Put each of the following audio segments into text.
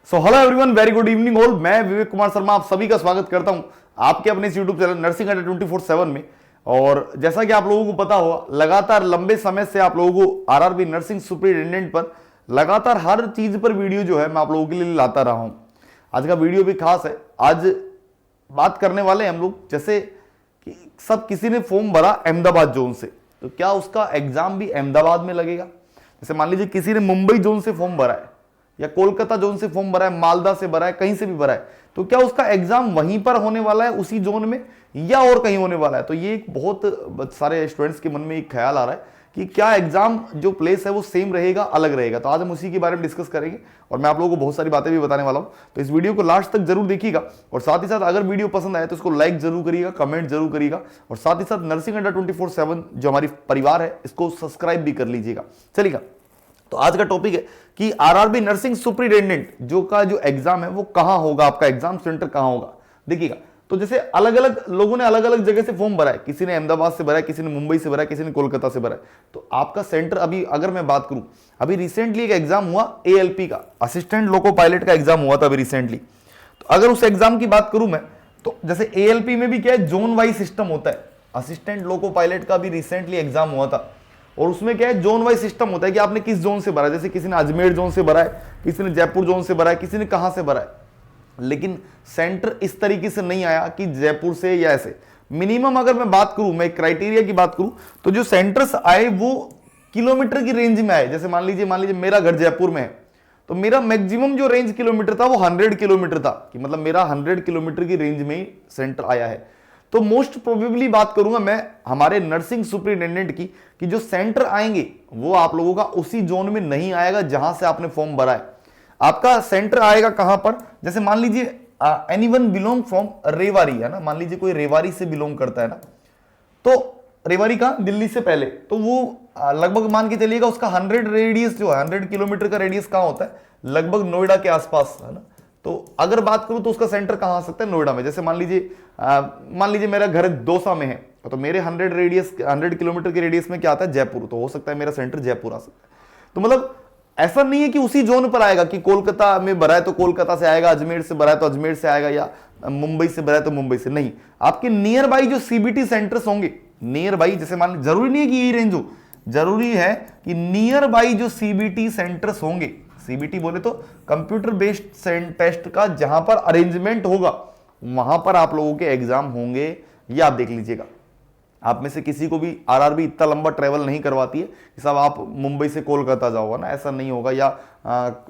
So hello everyone, very good evening all. मैं विवेक कुमार शर्मा आप सभी का स्वागत करता हूं आपके अपने इस यूट्यूब चैनल नर्सिंग अड्डा 24/7 में। और जैसा कि आप लोगों को पता होगा, लगातार लंबे समय से आप लोगों को आरआरबी नर्सिंग सुपरिटेंडेंट पर लगातार हर चीज पर वीडियो जो है मैं आप लोगों के लिए लाता रहा हूं। आज का वीडियो भी खास है। आज बात करने वाले हम लोग, जैसे कि सब किसी ने फॉर्म भरा अहमदाबाद जोन से, तो क्या उसका एग्जाम भी अहमदाबाद में लगेगा? जैसे मान लीजिए किसी ने मुंबई जोन से फॉर्म भरा है या कोलकाता जोन से फॉर्म भरा है, मालदा से भरा है, कहीं से भी भरा है, तो क्या उसका एग्जाम वहीं पर होने वाला है उसी जोन में या और कहीं होने वाला है? तो ये एक बहुत सारे स्टूडेंट्स के मन में एक ख्याल आ रहा है कि क्या एग्जाम जो प्लेस है वो सेम रहेगा, अलग रहेगा। तो आज हम उसी के बारे में डिस्कस करेंगे और मैं आप लोगों को बहुत सारी बातें भी बताने वाला हूं। तो इस वीडियो को लास्ट तक जरूर देखिएगा और साथ ही साथ अगर वीडियो पसंद आए तो इसको लाइक जरूर करिएगा, कमेंट जरूर करिएगा और साथ ही साथ नर्सिंग अड्डा 24/7 जो हमारी परिवार है इसको सब्सक्राइब भी कर लीजिएगा। चलिएगा, तो आज का टॉपिक है कि आरआरबी नर्सिंग सुपरिटेंडेंट जो एग्जाम है वो कहां होगा, आपका एग्जाम सेंटर कहां होगा। देखिएगा, तो जैसे अलग अलग लोगों ने अलग अलग जगह से फॉर्म भरा है, किसी ने अहमदाबाद से भरा है, किसी ने मुंबई से भरा है, किसी ने कोलकाता से भरा है। तो आपका सेंटर अभी अगर मैं बात करूं, अभी रिसेंटली एक एग्जाम हुआ एएलपी का, असिस्टेंट लोको पायलट का एग्जाम हुआ था अभी रिसेंटली। तो अगर उस एग्जाम की बात करूं मैं, तो जैसे एएलपी में भी क्या है, जोन वाइज सिस्टम होता है। असिस्टेंट लोको पायलट का भी रिसेंटली एग्जाम हुआ था और उसमें क्या है, जोन वाइज सिस्टम होता है कि आपने किस जोन से भरा है। जैसे किसी ने अजमेर जोन से भरा है, किसी ने जयपुर जोन से भरा है, किसी ने कहां से भरा है। लेकिन सेंटर इस तरीके से नहीं आया कि जयपुर से या ऐसे। मिनिमम अगर मैं बात करूं, मैं क्राइटेरिया की बात करूं, तो जो सेंटर्स आए वो किलोमीटर की रेंज में आए। जैसे मान लीजिए मेरा घर जयपुर में है, तो मेरा मैक्सिमम जो रेंज किलोमीटर था वो 100 किलोमीटर था, कि मतलब मेरा 100 किलोमीटर की रेंज में ही सेंटर आया है। तो मोस्ट प्रोबेबली बात करूंगा मैं हमारे नर्सिंग सुपरिटेंडेंट की, कि जो सेंटर आएंगे वो आप लोगों का उसी जोन में नहीं आएगा जहां से आपने फॉर्म भरा है। आपका सेंटर आएगा कहां पर? जैसे मान लीजिए एनीवन बिलोंग फ्रॉम रेवाड़ी, है ना, मान लीजिए कोई रेवाड़ी से बिलोंग करता है ना, तो रेवाड़ी का दिल्ली से पहले, तो वो लगभग मान के चलिएगा उसका 100 रेडियस जो है, 100 किलोमीटर का रेडियस कहां होता है, लगभग नोएडा के आसपास, है ना। तो अगर बात करूं तो उसका सेंटर कहां आ सकता है? नोएडा में। जैसे मान लीजिए मेरा घर दौसा में है, तो मेरे 100 किलोमीटर के रेडियस में क्या आता है, जयपुर। तो हो सकता है मेरा सेंटर जयपुर आ सकता है। तो मतलब ऐसा नहीं है कि उसी जोन पर आएगा, कि कोलकाता में भरा है तो कोलकाता से आएगा, अजमेर से भरा है तो अजमेर से आएगा, या मुंबई से भरा है तो मुंबई से। नहीं, आपके नियर बाई जो सीबीटी सेंटर्स होंगे, नियर बाई, जैसे मान लीजिए, जरूरी नहीं है कि यही रेंज हो, जरूरी है कि नियर बाई जो सीबीटी सेंटर्स होंगे, सीबीटी बोले तो कंप्यूटर बेस्ड टेस्ट का जहां पर अरेंजमेंट होगा वहां पर आप लोगों के एग्जाम होंगे। ये आप देख लीजिएगा। आप में से किसी को भी आरआरबी इतना लंबा ट्रेवल नहीं करवाती है कि साहब आप मुंबई से कोलकाता जाओगा ना, ऐसा नहीं होगा, या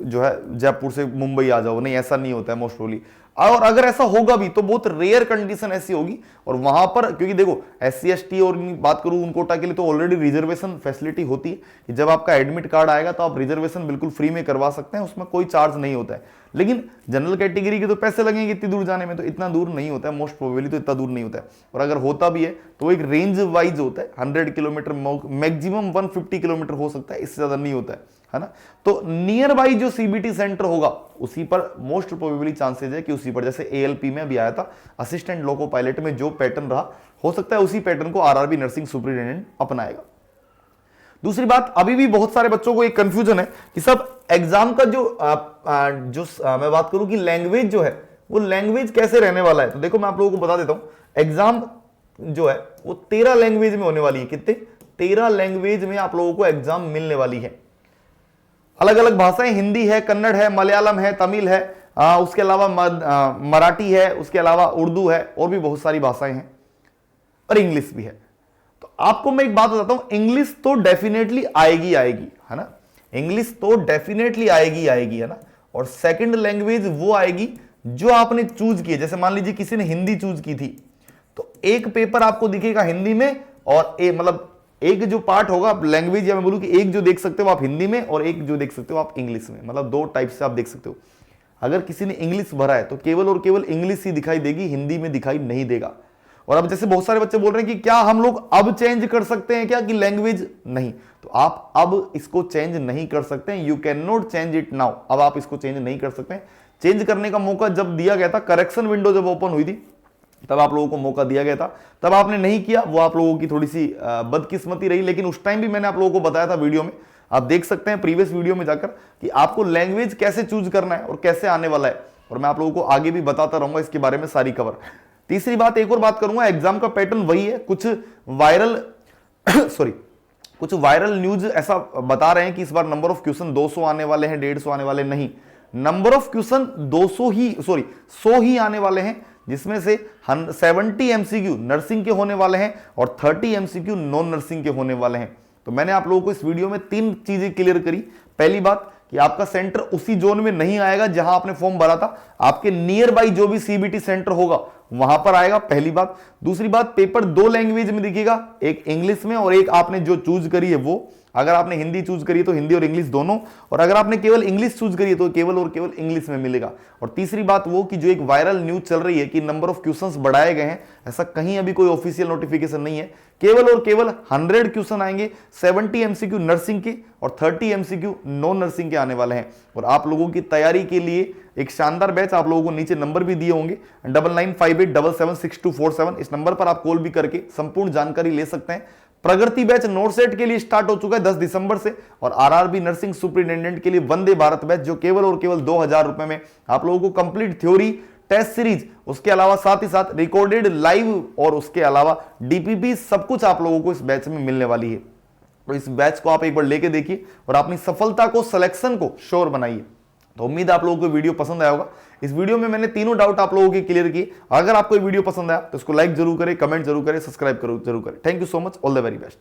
जो है जयपुर से मुंबई आ जाओ, नहीं, ऐसा नहीं होता है मोस्ट प्रोबेबली। और अगर ऐसा होगा भी तो बहुत रेयर कंडीशन ऐसी होगी। और वहां पर, क्योंकि देखो SC ST और बात करूं उन कोटा के लिए, तो ऑलरेडी रिजर्वेशन फैसिलिटी होती है कि जब आपका एडमिट कार्ड आएगा तो आप रिजर्वेशन बिल्कुल फ्री में करवा सकते हैं, उसमें कोई चार्ज नहीं होता है। लेकिन जनरल कैटेगरी के तो पैसे लगेंगे इतनी दूर जाने में, तो इतना दूर नहीं होता है, मोस्ट प्रोबेबली तो इतना दूर नहीं होता है। और अगर होता भी है तो एक रेंज वाइज होता है, 100 किलोमीटर, मैक्सिमम 150 किलोमीटर हो सकता है, इससे ज्यादा नहीं होता है ना। तो नियर बाई जो सीबीटी सेंटर होगा उसी पर मोस्ट प्रोबेबली चांसेस है कि उसी पर, जैसे एएलपी में भी आया था असिस्टेंट लोको पायलट में जो पैटर्न रहा, हो सकता है उसी पैटर्न को आरआरबी नर्सिंग सुपरिटेंडेंट अपनाएगा। दूसरी बात, अभी भी बहुत सारे बच्चों को एक कंफ्यूजन है कि सब एग्जाम का मैं बात करूं कि लैंग्वेज जो है वो लैंग्वेज कैसे रहने वाला है। तो देखो मैं आप लोगों को बता देता हूं, एग्जाम जो है वो 13 लैंग्वेज में होने वाली है। कितने? 13 लैंग्वेज में आप लोगों को एग्जाम मिलने वाली है। अलग अलग भाषाएं, हिंदी है, कन्नड़ है, मलयालम है, तमिल है, उसके अलावा मराठी है, उसके अलावा उर्दू है, और भी बहुत सारी भाषाएं हैं, और इंग्लिश भी है। तो आपको मैं एक बात बताता हूं, इंग्लिश तो डेफिनेटली आएगी है ना, इंग्लिश तो डेफिनेटली आएगी है ना। और सेकंड लैंग्वेज वो आएगी जो आपने चूज की है। जैसे मान लीजिए किसी ने हिंदी चूज की थी, तो एक पेपर आपको दिखेगा हिंदी में, और मतलब एक जो पार्ट होगा लैंग्वेज, या मैं बोलूं कि एक जो देख सकते हो आप हिंदी में और एक जो देख सकते हो आप इंग्लिश में, मतलब 2 टाइप से आप देख सकते हो। अगर किसी ने इंग्लिश भरा है तो केवल और केवल इंग्लिश ही दिखाई देगी, हिंदी में दिखाई नहीं देगा। और अब जैसे बहुत सारे बच्चे बोल रहे हैं कि क्या हम लोग अब चेंज कर सकते हैं क्या, कि लैंग्वेज? नहीं, तो आप अब इसको चेंज नहीं कर सकते हैं। You can not change it now. अब आप इसको चेंज नहीं कर सकते हैं। चेंज करने का मौका जब दिया गया था, करेक्शन विंडो जब ओपन हुई थी, तब आप लोगों को मौका दिया गया था, तब आपने नहीं किया, वो आप लोगों की थोड़ी सी बदकिस्मती रही। लेकिन उस टाइम भी मैंने आप लोगों को बताया था वीडियो में, आप देख सकते हैं प्रीवियस वीडियो में जाकर कि आपको लैंग्वेज कैसे चूज करना है और कैसे आने वाला है, और मैं आप लोगों को आगे भी बताता रहूंगा इसके बारे में सारी कवर। तीसरी बात, एक और बात करूंगा, एग्जाम का पैटर्न वही है, कुछ वायरल कुछ वायरल न्यूज ऐसा बता रहे हैं कि इस बार नंबर ऑफ क्वेश्चन 200 आने वाले हैं, 150 आने वाले, नहीं, नंबर ऑफ क्वेश्चन 100 ही आने वाले हैं, जिसमें से 70 एमसीक्यू नर्सिंग के होने वाले हैं और 30 एमसीक्यू नॉन नर्सिंग के होने वाले हैं। तो मैंने आप लोगों को इस वीडियो में 3 चीजें क्लियर करी। पहली बात कि आपका सेंटर उसी जोन में नहीं आएगा जहां आपने फॉर्म भरा था, आपके नियर बाई जो भी सीबीटी सेंटर होगा वहां पर आएगा, पहली बात। दूसरी बात, पेपर 2 लैंग्वेज में दिखेगा, एक इंग्लिश में और एक आपने जो चूज करी है वो, अगर आपने हिंदी चूज करी है तो हिंदी और इंग्लिश दोनों, और अगर आपने केवल इंग्लिश चूज करी है तो केवल और केवल इंग्लिश में मिलेगा। और तीसरी बात वो कि जो एक वायरल न्यूज चल रही है कि नंबर ऑफ क्वेश्चंस बढ़ाए गए हैं, ऐसा कहीं अभी कोई ऑफिशियल नोटिफिकेशन नहीं है, केवल और केवल 100 क्वेश्चन आएंगे, 70 एमसीक्यू नर्सिंग के और 30 एमसीक्यू नॉन नर्सिंग के आने वाले हैं। और आप लोगों की तैयारी के लिए एक शानदार बैच, आप लोगों को नीचे नंबर भी दिए होंगे 9958776247, इस नंबर पर आप कॉल भी करके संपूर्ण जानकारी ले सकते हैं। प्रगति बैच नोट सेट के लिए स्टार्ट हो चुका है 10 दिसंबर से, और आरआरबी नर्सिंग सुपरिटेंडेंट के लिए वंदे भारत बैच जो केवल और केवल 2000 रुपए में आप लोगों को कंप्लीट थ्योरी टेस्ट सीरीज, उसके अलावा साथ ही साथ रिकॉर्डेड लाइव और उसके अलावा डीपीपी, सब कुछ आप लोगों को इस बैच में मिलने वाली है। तो इस बैच को आप एक बार लेके देखिए और अपनी सफलता को, सिलेक्शन को श्योर बनाइए। तो उम्मीद है आप लोगों को वीडियो पसंद आया होगा। इस वीडियो में मैंने तीनों डाउट आप लोगों के क्लियर किए। अगर आपको वीडियो पसंद आया तो इसको लाइक जरूर करें, कमेंट जरूर करें, सब्सक्राइब जरूर करें। Thank you so much, all the very best.